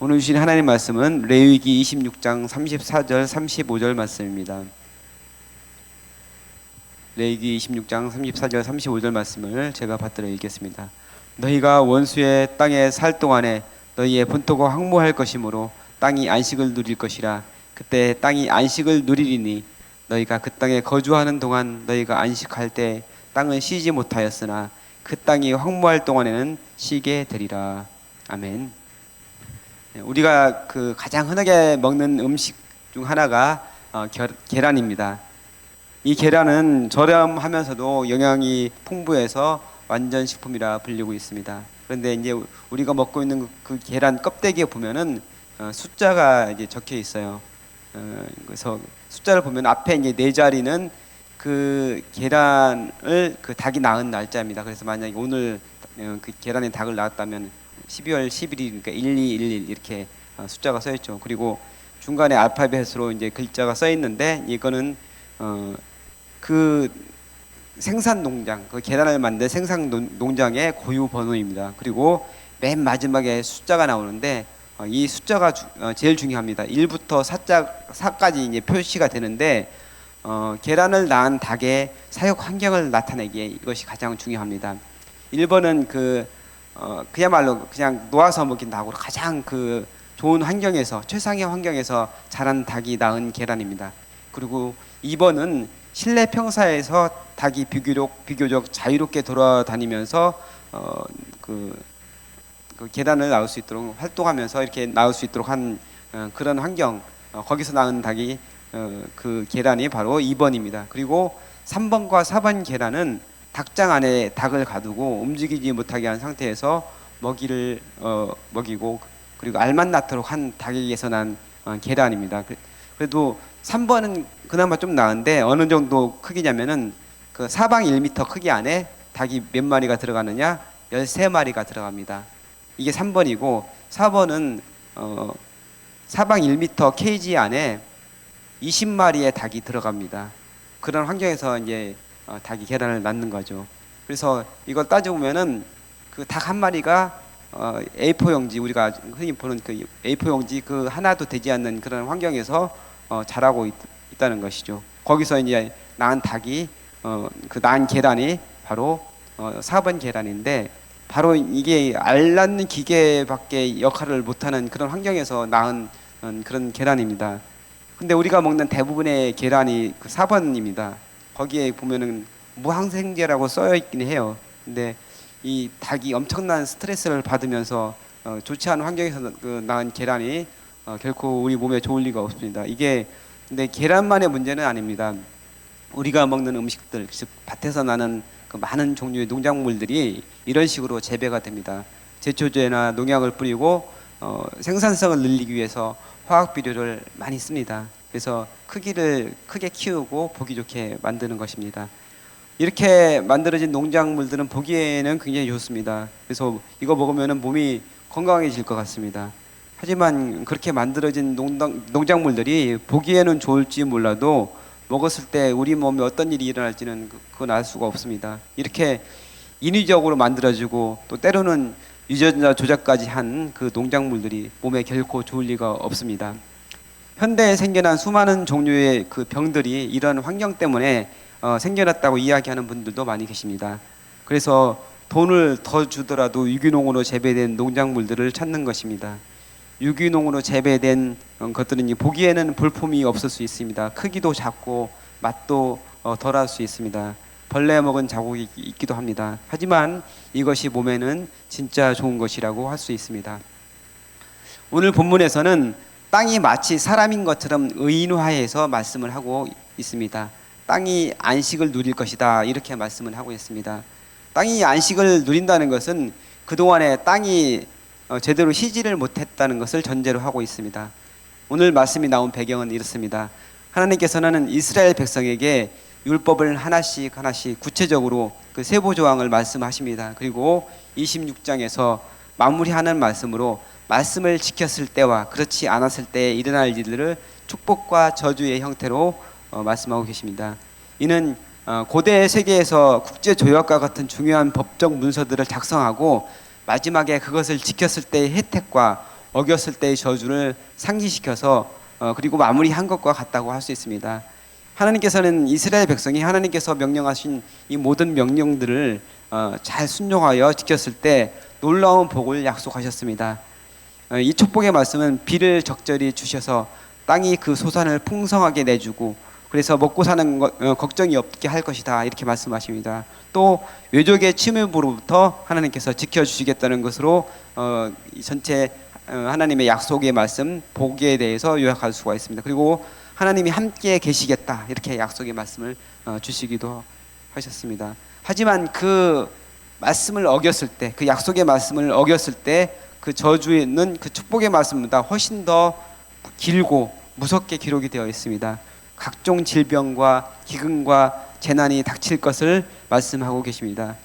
오늘 주신 하나님 말씀은 레위기 26장 34절 35절 말씀입니다. 레위기 26장 34절 35절 말씀을 제가 받들어 읽겠습니다. 너희가 원수의 땅에 살 동안에 너희의 본토가 황무할 것이므로 땅이 안식을 누릴 것이라. 그때 땅이 안식을 누리리니 너희가 그 땅에 거주하는 동안 너희가 안식할 때 땅은 쉬지 못하였으나 그 땅이 황무할 동안에는 쉬게 되리라. 아멘. 우리가 그 가장 흔하게 먹는 음식 중 하나가 계란입니다. 이 계란은 저렴하면서도 영양이 풍부해서 완전 식품이라 불리고 있습니다. 그런데 이제 우리가 먹고 있는 그 계란 껍데기에 보면은 숫자가 이제 적혀 있어요. 그래서 숫자를 보면 앞에 이제 네 자리는 그 계란을 그 닭이 낳은 날짜입니다. 그래서 만약에 오늘 그 계란에 닭을 낳았다면 12월 11일, 그러니까 1211 이렇게 숫자가 써 있죠. 그리고 중간에 알파벳으로 이제 글자가 써 있는데 이거는 그 생산 농장, 그 계란을 만든 생산 농장의 고유 번호입니다. 그리고 맨 마지막에 숫자가 나오는데 이 숫자가 제일 중요합니다. 1부터 4까지 이제 표시가 되는데 계란을 낳은 닭의 사육 환경을 나타내기에 이것이 가장 중요합니다. 1번은 그야말로 그냥 놓아서 먹긴 닭으로 가장 그 좋은 환경에서, 최상의 환경에서 자란 닭이 낳은 계란입니다. 그리고 2번은 실내 평사에서 닭이 비교적 자유롭게 돌아다니면서 그 계란을 낳을 수 있도록 활동하면서 이렇게 낳을 수 있도록 한 그런 환경, 거기서 낳은 닭이 그 계란이 바로 2번입니다. 그리고 3번과 4번 계란은 닭장 안에 닭을 가두고 움직이지 못하게 한 상태에서 먹이를 먹이고 그리고 알만 낳도록 한 닭에게서 난 계란입니다. 그래도 3번은 그나마 좀 나은데 어느 정도 크기냐면은 그 사방 1m 크기 안에 닭이 몇 마리가 들어가느냐? 13마리가 들어갑니다. 이게 3번이고 4번은 사방 1m 케이지 안에 20마리의 닭이 들어갑니다. 그런 환경에서 이제 닭이 계란을 낳는 거죠. 그래서 이걸 따져 보면은 그 닭 한 마리가 A4 용지, 우리가 흔히 보는 그 A4 용지 그 하나도 되지 않는 그런 환경에서 자라고 있다는 것이죠. 거기서 이제 낳은 닭이 그 낳은 계란이 바로 4번 계란인데 바로 이게 알 낳는 기계밖에 역할을 못하는 그런 환경에서 낳은 그런 계란입니다. 근데 우리가 먹는 대부분의 계란이 그 4번입니다. 거기에 보면은 무항생제라고 써 있긴 해요. 근데 이 닭이 엄청난 스트레스를 받으면서 좋지 않은 환경에서 낳은 계란이 결코 우리 몸에 좋을 리가 없습니다. 이게 근데 계란만의 문제는 아닙니다. 우리가 먹는 음식들, 즉 밭에서 나는 그 많은 종류의 농작물들이 이런 식으로 재배가 됩니다. 제초제나 농약을 뿌리고 생산성을 늘리기 위해서 화학 비료를 많이 씁니다. 그래서 크기를 크게 키우고 보기 좋게 만드는 것입니다. 이렇게 만들어진 농작물들은 보기에는 굉장히 좋습니다. 그래서 이거 먹으면 몸이 건강해질 것 같습니다. 하지만 그렇게 만들어진 농작물들이 보기에는 좋을지 몰라도 먹었을 때 우리 몸에 어떤 일이 일어날지는 그건 알 수가 없습니다. 이렇게 인위적으로 만들어지고 또 때로는 유전자 조작까지 한 그 농작물들이 몸에 결코 좋을 리가 없습니다. 현대에 생겨난 수많은 종류의 그 병들이 이런 환경 때문에 생겨났다고 이야기하는 분들도 많이 계십니다. 그래서 돈을 더 주더라도 유기농으로 재배된 농작물들을 찾는 것입니다. 유기농으로 재배된 것들은 보기에는 볼품이 없을 수 있습니다. 크기도 작고 맛도 덜할 수 있습니다. 벌레 먹은 자국이 있기도 합니다. 하지만 이것이 몸에는 진짜 좋은 것이라고 할 수 있습니다. 오늘 본문에서는 땅이 마치 사람인 것처럼 의인화해서 말씀을 하고 있습니다. 땅이 안식을 누릴 것이다, 이렇게 말씀을 하고 있습니다. 땅이 안식을 누린다는 것은 그동안에 땅이 제대로 쉬지를 못했다는 것을 전제로 하고 있습니다. 오늘 말씀이 나온 배경은 이렇습니다. 하나님께서는 이스라엘 백성에게 율법을 하나씩 구체적으로 그 세부 조항을 말씀하십니다. 그리고 26장에서 마무리하는 말씀으로 말씀을 지켰을 때와 그렇지 않았을 때에 일어날 일들을 축복과 저주의 형태로 말씀하고 계십니다. 이는 고대 세계에서 국제 조약과 같은 중요한 법적 문서들을 작성하고 마지막에 그것을 지켰을 때의 혜택과 어겼을 때의 저주를 상기시켜서 그리고 마무리한 것과 같다고 할 수 있습니다. 하나님께서는 이스라엘 백성이 하나님께서 명령하신 이 모든 명령들을 잘 순종하여 지켰을 때 놀라운 복을 약속하셨습니다. 이 축복의 말씀은 비를 적절히 주셔서 땅이 그 소산을 풍성하게 내주고 그래서 먹고 사는 걱정이 없게 할 것이다 이렇게 말씀하십니다. 또 외족의 침입으로부터 하나님께서 지켜주시겠다는 것으로 전체 하나님의 약속의 말씀 복에 대해서 요약할 수가 있습니다. 그리고 하나님이 함께 계시겠다 이렇게 약속의 말씀을 주시기도 하셨습니다. 하지만 그 말씀을 어겼을 때, 그 약속의 말씀을 어겼을 때 그 저주에는 그 축복의 말씀보다 훨씬 더 길고 무섭게 기록이 되어 있습니다. 각종 질병과 기근과 재난이 닥칠 것을 말씀하고 계십니다.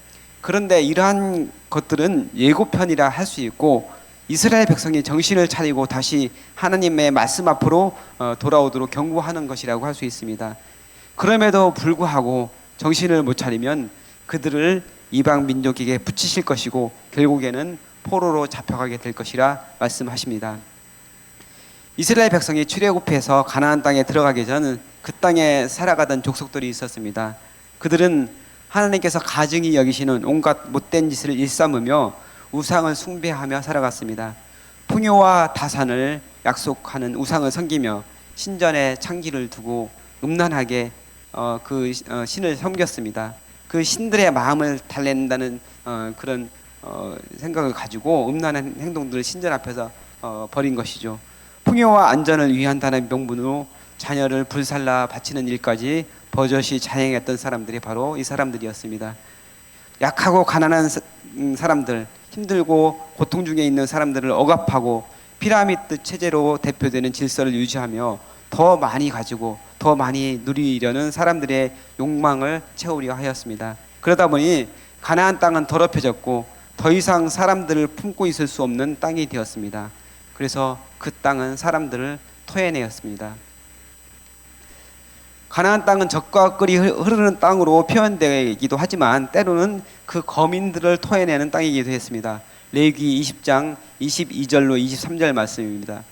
그런데 이러한 것들은 예고편이라 할 수 있고 이스라엘 백성이 정신을 차리고 다시 하나님의 말씀 앞으로 돌아오도록 경고하는 것이라고 할 수 있습니다. 그럼에도 불구하고 정신을 못 차리면 그들을 이방 민족에게 붙이실 것이고 결국에는 포로로 잡혀가게 될 것이라 말씀하십니다. 이스라엘 백성이 출애굽해서 가나안 땅에 들어가기 전 그 땅에 살아가던 족속들이 있었습니다. 그들은 하나님께서 가증히 여기시는 온갖 못된 짓을 일삼으며 우상을 숭배하며 살아갔습니다. 풍요와 다산을 약속하는 우상을 섬기며 신전에 창기를 두고 음란하게 신을 섬겼습니다. 그 신들의 마음을 달랜다는 그런 생각을 가지고 음란한 행동들을 신전 앞에서 벌인 것이죠. 풍요와 안전을 위한다는 명분으로 자녀를 불살라 바치는 일까지 버젓이 자행했던 사람들이 바로 이 사람들이었습니다. 약하고 가난한 사람들, 힘들고 고통 중에 있는 사람들을 억압하고 피라미드 체제로 대표되는 질서를 유지하며 더 많이 가지고 더 많이 누리려는 사람들의 욕망을 채우려 하였습니다. 그러다 보니 가나안 땅은 더럽혀졌고 더 이상 사람들을 품고 있을 수 없는 땅이 되었습니다. 그래서 그 땅은 사람들을 토해내었습니다. 가나안 땅은 젖과 꿀이 흐르는 땅으로 표현되기도 하지만 때로는 그 거민들을 토해내는 땅이기도 했습니다. 레위기 20장 22절로 23절 말씀입니다.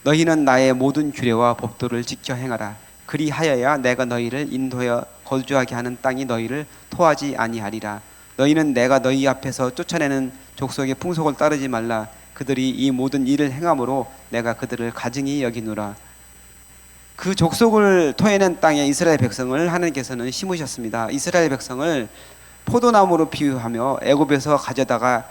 너희는 나의 모든 규례와 법도를 지켜 행하라. 그리하여야 내가 너희를 인도하여 거주하게 하는 땅이 너희를 토하지 아니하리라. 너희는 내가 너희 앞에서 쫓아내는 족속의 풍속을 따르지 말라. 그들이 이 모든 일을 행함으로 내가 그들을 가증히 여기노라. 그 족속을 토해낸 땅에 이스라엘 백성을 하나님께서는 심으셨습니다. 이스라엘 백성을 포도나무로 비유하며 애굽에서 가져다가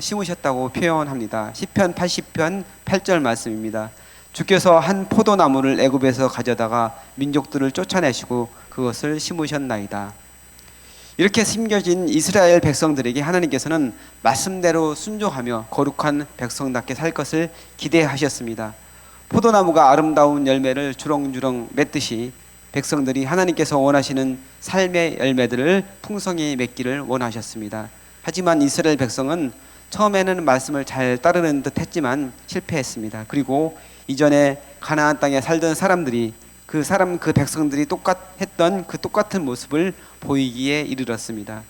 심으셨다고 표현합니다. 시편 80편 8절 말씀입니다. 주께서 한 포도나무를 애굽에서 가져다가 민족들을 쫓아내시고 그것을 심으셨나이다. 이렇게 심겨진 이스라엘 백성들에게 하나님께서는 말씀대로 순종하며 거룩한 백성답게 살 것을 기대하셨습니다. 포도나무가 아름다운 열매를 주렁주렁 맺듯이 백성들이 하나님께서 원하시는 삶의 열매들을 풍성히 맺기를 원하셨습니다. 하지만 이스라엘 백성은 처음에는 말씀을 잘 따르는 듯 했지만 실패했습니다. 그리고 이전에 가나안 땅에 살던 사람들이 그 백성들이 했던 그 똑같은 모습을 보이기에 이르렀습니다.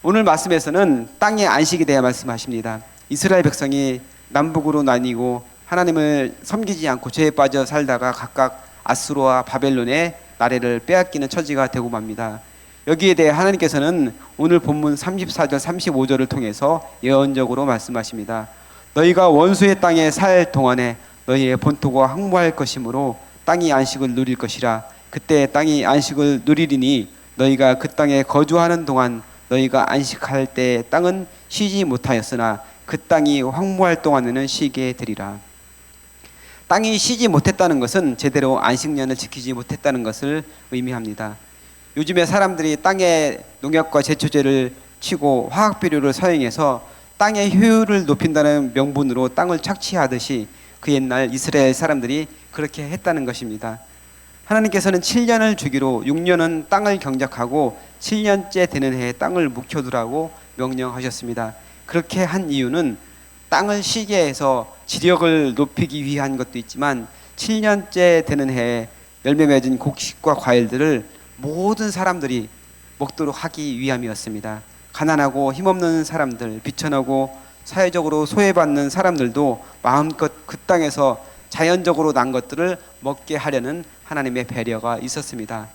오늘 말씀에서는 땅의 안식에 대해 말씀하십니다. 이스라엘 백성이 남북으로 나뉘고 하나님을 섬기지 않고 죄에 빠져 살다가 각각 아수르와 바벨론의 나라를 빼앗기는 처지가 되고 맙니다. 여기에 대해 하나님께서는 오늘 본문 34절 35절을 통해서 예언적으로 말씀하십니다. 너희가 원수의 땅에 살 동안에 너희의 본토가 황무할 것이므로 땅이 안식을 누릴 것이라. 그때 땅이 안식을 누리리니 너희가 그 땅에 거주하는 동안 너희가 안식할 때 땅은 쉬지 못하였으나 그 땅이 황무할 동안에는 쉬게 되리라. 땅이 쉬지 못했다는 것은 제대로 안식년을 지키지 못했다는 것을 의미합니다. 요즘에 사람들이 땅에 농약과 제초제를 치고 화학비료를 사용해서 땅의 효율을 높인다는 명분으로 땅을 착취하듯이 그 옛날 이스라엘 사람들이 그렇게 했다는 것입니다. 하나님께서는 7년을 주기로 6년은 땅을 경작하고 7년째 되는 해에 땅을 묵혀두라고 명령하셨습니다. 그렇게 한 이유는 땅을 쉬게 해서 지력을 높이기 위한 것도 있지만 7년째 되는 해에 열매 맺은 곡식과 과일들을 모든 사람들이 먹도록 하기 위함이었습니다. 가난하고 힘없는 사람들, 비천하고 사회적으로 소외받는 사람들도 마음껏 그 땅에서 자연적으로 난 것들을 먹게 하려는 하나님의 배려가 있었습니다.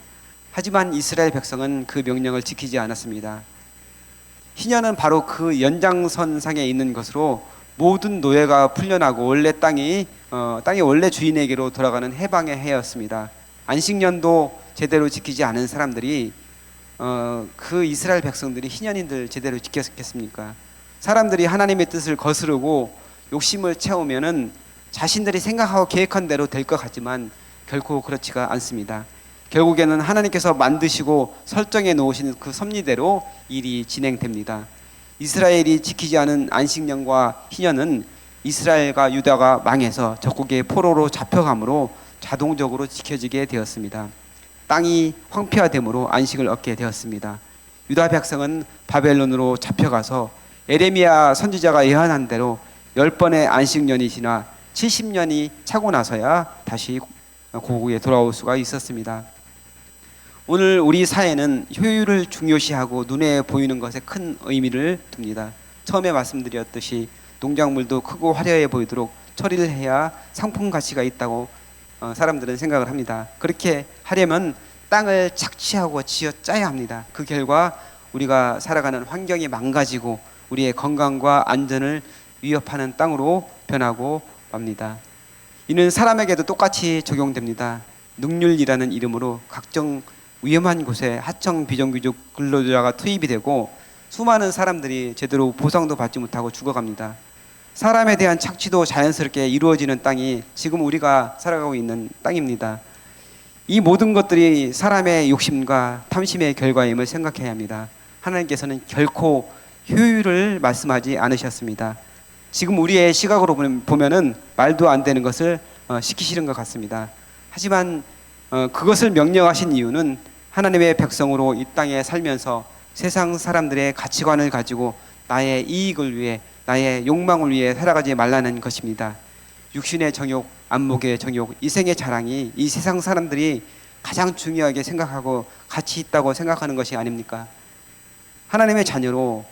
하지만 이스라엘 백성은 그 명령을 지키지 않았습니다. 희년은 바로 그 연장선상에 있는 것으로 모든 노예가 풀려나고 원래 땅이 원래 주인에게로 돌아가는 해방의 해였습니다. 안식년도 제대로 지키지 않은 사람들이 그 이스라엘 백성들이 희년인들 제대로 지켰겠습니까? 사람들이 하나님의 뜻을 거스르고 욕심을 채우면은 자신들이 생각하고 계획한 대로 될 것 같지만 결코 그렇지가 않습니다. 결국에는 하나님께서 만드시고 설정해 놓으신 그 섭리대로 일이 진행됩니다. 이스라엘이 지키지 않은 안식년과 희년은 이스라엘과 유다가 망해서 적국의 포로로 잡혀감으로 자동적으로 지켜지게 되었습니다. 땅이 황폐화됨으로 안식을 얻게 되었습니다. 유다 백성은 바벨론으로 잡혀가서 에레미야 선지자가 예언한 대로 10번의 안식년이 지나 70년이 차고 나서야 다시 고국에 돌아올 수가 있었습니다. 오늘 우리 사회는 효율을 중요시하고 눈에 보이는 것에 큰 의미를 둡니다. 처음에 말씀드렸듯이 농작물도 크고 화려해 보이도록 처리를 해야 상품 가치가 있다고 사람들은 생각을 합니다. 그렇게 하려면 땅을 착취하고 쥐어 짜야 합니다. 그 결과 우리가 살아가는 환경이 망가지고 우리의 건강과 안전을 위협하는 땅으로 변하고 맙니다. 이는 사람에게도 똑같이 적용됩니다. 능률이라는 이름으로 각종 위험한 곳에 하청 비정규직 근로자가 투입이 되고 수많은 사람들이 제대로 보상도 받지 못하고 죽어갑니다. 사람에 대한 착취도 자연스럽게 이루어지는 땅이 지금 우리가 살아가고 있는 땅입니다. 이 모든 것들이 사람의 욕심과 탐심의 결과임을 생각해야 합니다. 하나님께서는 결코 효율을 말씀하지 않으셨습니다. 지금 우리의 시각으로 보면은 말도 안 되는 것을 시키시는 것 같습니다. 하지만 그것을 명령하신 이유는 하나님의 백성으로 이 땅에 살면서 세상 사람들의 가치관을 가지고 나의 이익을 위해 나의 욕망을 위해 살아가지 말라는 것입니다. 육신의 정욕, 안목의 정욕, 이생의 자랑이 이 세상 사람들이 가장 중요하게 생각하고 가치 있다고 생각하는 것이 아닙니까? 하나님의 자녀로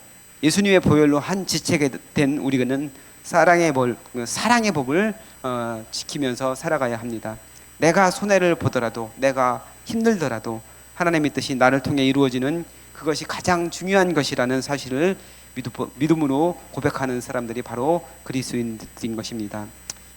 예수님의 보혈로 한 지체가 된 우리는 사랑의 법을 지키면서 살아가야 합니다. 내가 손해를 보더라도 내가 힘들더라도 하나님의 뜻이 나를 통해 이루어지는 그것이 가장 중요한 것이라는 사실을 믿음으로 고백하는 사람들이 바로 그리스도인들인 것입니다.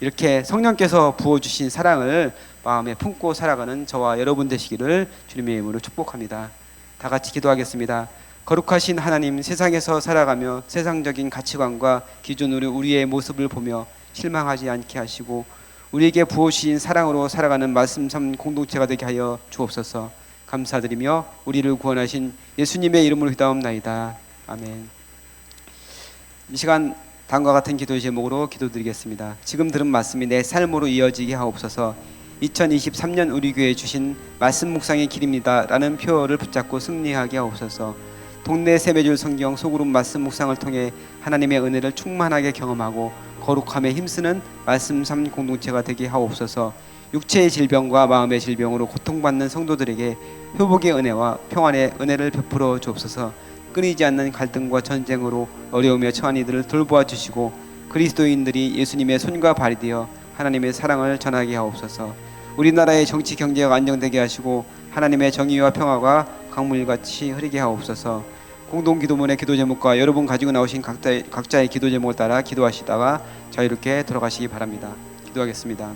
이렇게 성령께서 부어주신 사랑을 마음에 품고 살아가는 저와 여러분 되시기를 주님의 이름으로 축복합니다. 다 같이 기도하겠습니다. 거룩하신 하나님, 세상에서 살아가며 세상적인 가치관과 기준으로 우리의 모습을 보며 실망하지 않게 하시고 우리에게 부어주신 사랑으로 살아가는 말씀 삼 공동체가 되게 하여 주옵소서. 감사드리며 우리를 구원하신 예수님의 이름으로 기도하옵나이다. 아멘. 이 시간 다음과 같은 기도의 제목으로 기도드리겠습니다. 지금 들은 말씀이 내 삶으로 이어지게 하옵소서. 2023년 우리 교회에 주신 말씀 묵상의 길입니다 라는 표어를 붙잡고 승리하게 하옵소서. 동네 세배줄 성경 소그룹 말씀 묵상을 통해 하나님의 은혜를 충만하게 경험하고 거룩함에 힘쓰는 말씀 삶 공동체가 되게 하옵소서. 육체의 질병과 마음의 질병으로 고통받는 성도들에게 회복의 은혜와 평안의 은혜를 베풀어 주옵소서. 끊이지 않는 갈등과 전쟁으로 어려움에 처한 이들을 돌보아 주시고 그리스도인들이 예수님의 손과 발이 되어 하나님의 사랑을 전하게 하옵소서. 우리나라의 정치 경제가 안정되게 하시고 하나님의 정의와 평화가 강물같이 흐르게 하옵소서. 공동기도문의 기도 제목과 여러분 가지고 나오신 각자의 기도 제목을 따라 기도하시다가 자유롭게 들어가시기 바랍니다. 기도하겠습니다.